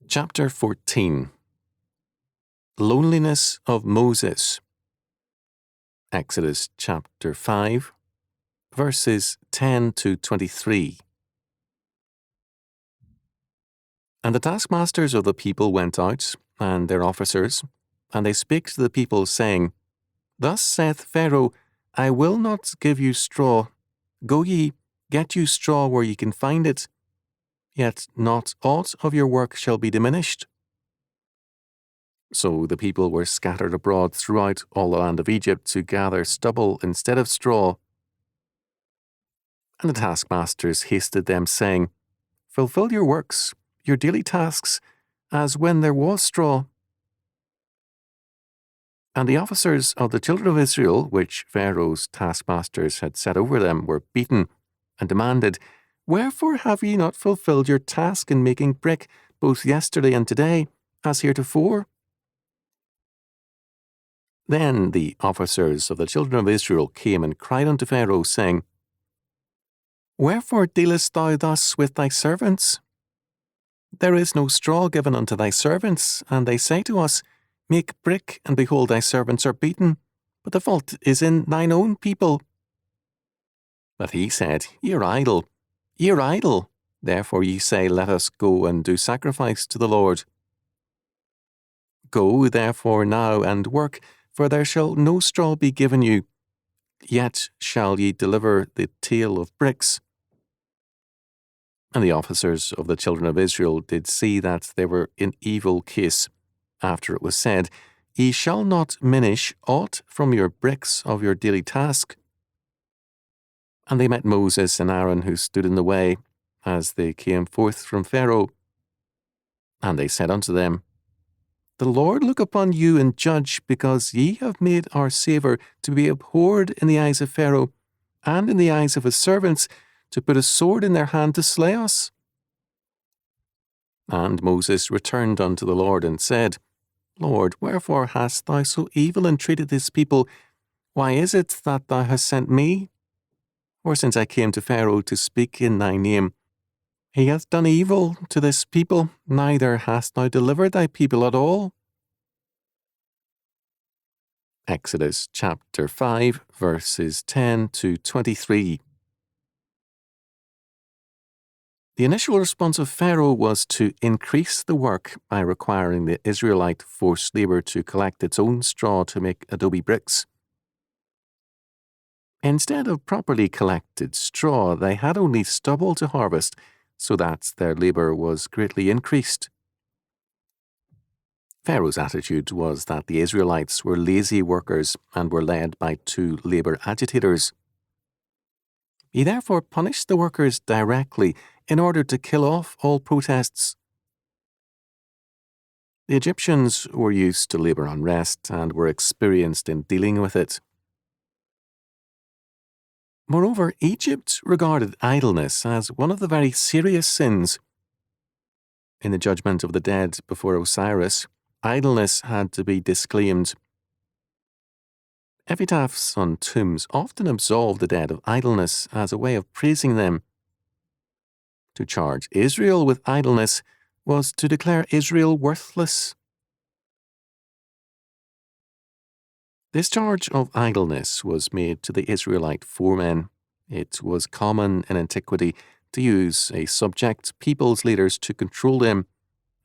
Chapter 14. Loneliness of Moses. Exodus chapter 5, verses 10 to 23. And the taskmasters of the people went out, and their officers, and they spake to the people, saying, Thus saith Pharaoh, I will not give you straw. Go ye, get you straw where ye can find it. Yet not aught of your work shall be diminished. So the people were scattered abroad throughout all the land of Egypt to gather stubble instead of straw. And the taskmasters hasted them, saying, Fulfill your works, your daily tasks, as when there was straw. And the officers of the children of Israel, which Pharaoh's taskmasters had set over them, were beaten, and demanded, Wherefore have ye not fulfilled your task in making brick, both yesterday and today, as heretofore? Then the officers of the children of Israel came and cried unto Pharaoh, saying, Wherefore dealest thou thus with thy servants? There is no straw given unto thy servants, and they say to us, Make brick, and behold, thy servants are beaten, but the fault is in thine own people. But he said, Ye are idle. Ye are idle, therefore ye say, Let us go and do sacrifice to the Lord. Go therefore now and work, for there shall no straw be given you, yet shall ye deliver the tale of bricks. And the officers of the children of Israel did see that they were in evil case, after it was said, Ye shall not minish aught from your bricks of your daily task. And they met Moses and Aaron, who stood in the way, as they came forth from Pharaoh. And they said unto them, The Lord look upon you and judge, because ye have made our Saviour to be abhorred in the eyes of Pharaoh, and in the eyes of his servants, to put a sword in their hand to slay us. And Moses returned unto the Lord and said, Lord, wherefore hast thou so evil entreated this people? Why is it that thou hast sent me? For since I came to Pharaoh to speak in thy name, he hath done evil to this people, neither hast thou delivered thy people at all. Exodus chapter 5, verses 10 to 23. The initial response of Pharaoh was to increase the work by requiring the Israelite forced labor to collect its own straw to make adobe bricks. Instead of properly collected straw, they had only stubble to harvest, so that their labor was greatly increased. Pharaoh's attitude was that the Israelites were lazy workers and were led by two labor agitators. He therefore punished the workers directly in order to kill off all protests. The Egyptians were used to labor unrest and were experienced in dealing with it. Moreover, Egypt regarded idleness as one of the very serious sins. In the judgment of the dead before Osiris, idleness had to be disclaimed. Epitaphs on tombs often absolved the dead of idleness as a way of praising them. To charge Israel with idleness was to declare Israel worthless. This charge of idleness was made to the Israelite foremen. It was common in antiquity to use a subject people's leaders to control them,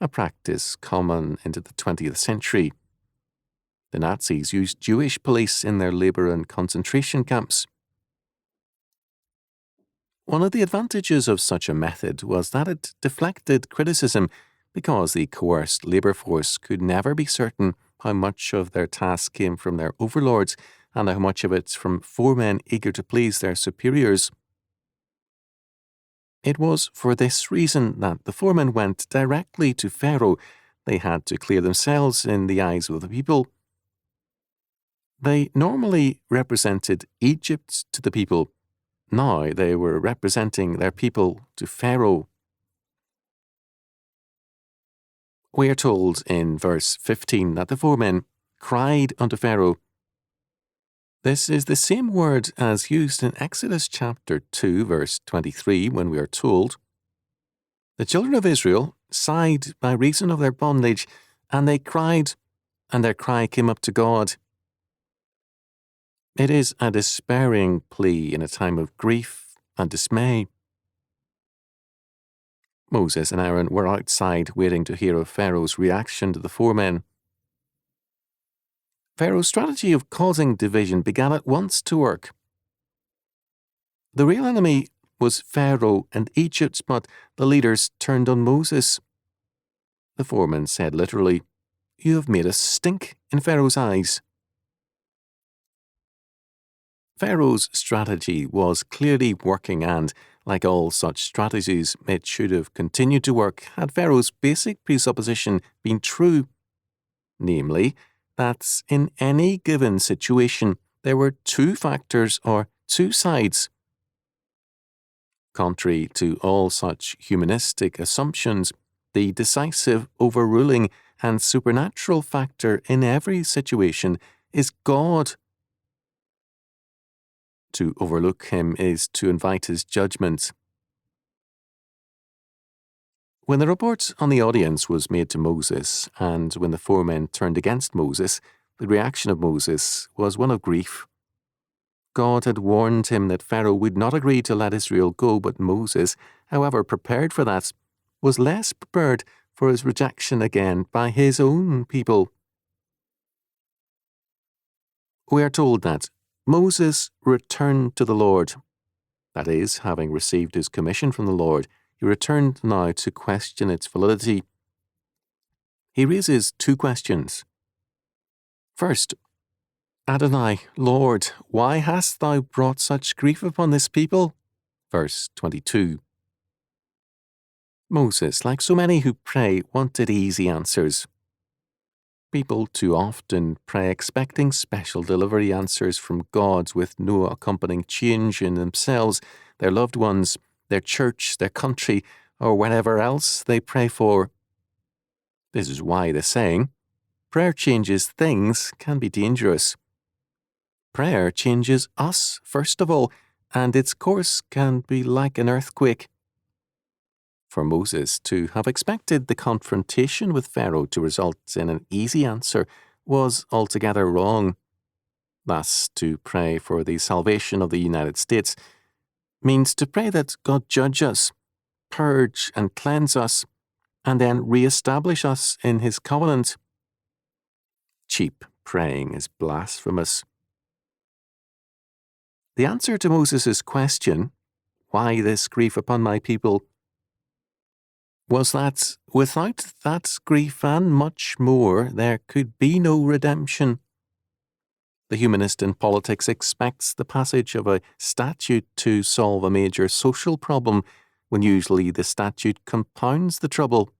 a practice common into the 20th century. The Nazis used Jewish police in their labor and concentration camps. One of the advantages of such a method was that it deflected criticism, because the coerced labor force could never be certain how much of their task came from their overlords and how much of it from foremen eager to please their superiors. It was for this reason that the foremen went directly to Pharaoh. They had to clear themselves in the eyes of the people. They normally represented Egypt to the people. Now they were representing their people to Pharaoh. We are told in verse 15 that the foremen cried unto Pharaoh. This is the same word as used in Exodus chapter 2, verse 23, when we are told, The children of Israel sighed by reason of their bondage, and they cried, and their cry came up to God. It is a despairing plea in a time of grief and dismay. Moses and Aaron were outside waiting to hear of Pharaoh's reaction to the four men. Pharaoh's strategy of causing division began at once to work. The real enemy was Pharaoh and Egypt, but the leaders turned on Moses. The foreman said literally, "You have made us stink in Pharaoh's eyes." Pharaoh's strategy was clearly working, and, like all such strategies, it should have continued to work had Pharaoh's basic presupposition been true. Namely, that in any given situation there were two factors or two sides. Contrary to all such humanistic assumptions, the decisive, overruling, and supernatural factor in every situation is God. To overlook him is to invite his judgment. When the report on the audience was made to Moses, and when the four men turned against Moses, the reaction of Moses was one of grief. God had warned him that Pharaoh would not agree to let Israel go, but Moses, however prepared for that, was less prepared for his rejection again by his own people. We are told that Moses returned to the Lord. That is, having received his commission from the Lord, he returned now to question its validity. He raises two questions. First, Adonai, Lord, why hast thou brought such grief upon this people? Verse 22. Moses, like so many who pray, wanted easy answers. People too often pray expecting special delivery answers from God with no accompanying change in themselves, their loved ones, their church, their country, or whatever else they pray for. This is why the saying, "Prayer changes things," can be dangerous. Prayer changes us, first of all, and its course can be like an earthquake. For Moses to have expected the confrontation with Pharaoh to result in an easy answer was altogether wrong. Thus, to pray for the salvation of the United States means to pray that God judge us, purge and cleanse us, and then re-establish us in his covenant. Cheap praying is blasphemous. The answer to Moses' question, "Why this grief upon my people?" was that without that grief and much more, there could be no redemption. The humanist in politics expects the passage of a statute to solve a major social problem, when usually the statute compounds the trouble.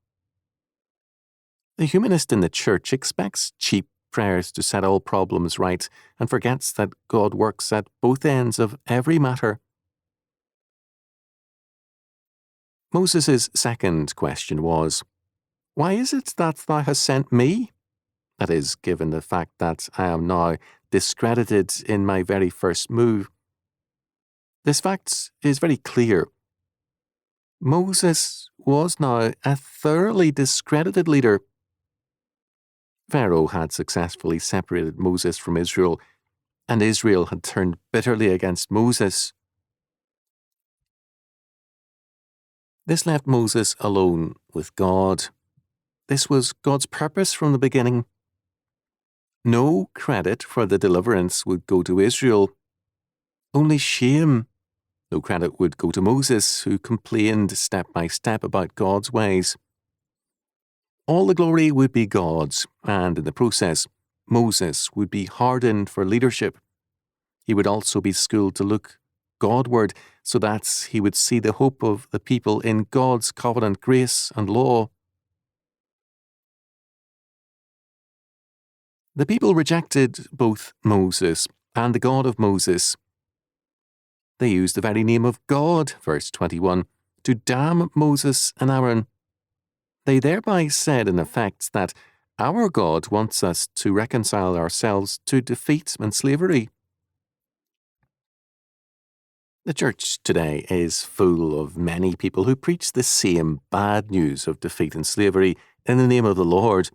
The humanist in the church expects cheap prayers to set all problems right, and forgets that God works at both ends of every matter. Moses' second question was, "Why is it that thou hast sent me?" That is, given the fact that I am now discredited in my very first move. This fact is very clear. Moses was now a thoroughly discredited leader. Pharaoh had successfully separated Moses from Israel, and Israel had turned bitterly against Moses. This left Moses alone with God. This was God's purpose from the beginning. No credit for the deliverance would go to Israel. Only shame. No credit would go to Moses, who complained step by step about God's ways. All the glory would be God's, and in the process, Moses would be hardened for leadership. He would also be schooled to look Godward, so that he would see the hope of the people in God's covenant grace and law. The people rejected both Moses and the God of Moses. They used the very name of God, verse 21, to damn Moses and Aaron. They thereby said, in effect, that our God wants us to reconcile ourselves to defeat and slavery. The church today is full of many people who preach the same bad news of defeat and slavery in the name of the Lord.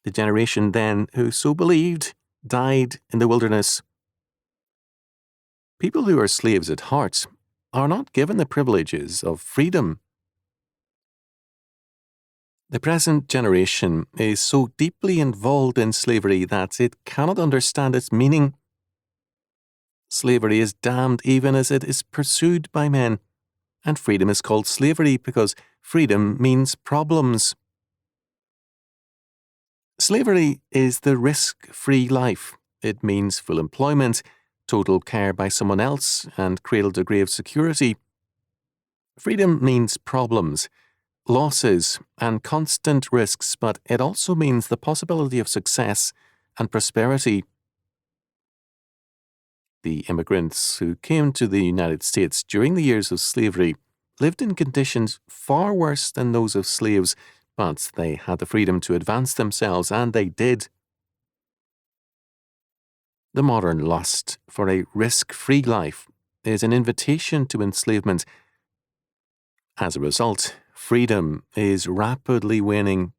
The generation then who so believed died in the wilderness. People who are slaves at heart are not given the privileges of freedom. The present generation is so deeply involved in slavery that it cannot understand its meaning. Slavery is damned even as it is pursued by men, and freedom is called slavery because freedom means problems. Slavery is the risk-free life. It means full employment, total care by someone else, and cradle-to-grave security. Freedom means problems, losses, and constant risks, but it also means the possibility of success and prosperity. The immigrants who came to the United States during the years of slavery lived in conditions far worse than those of slaves, but they had the freedom to advance themselves, and they did. The modern lust for a risk-free life is an invitation to enslavement. As a result, freedom is rapidly waning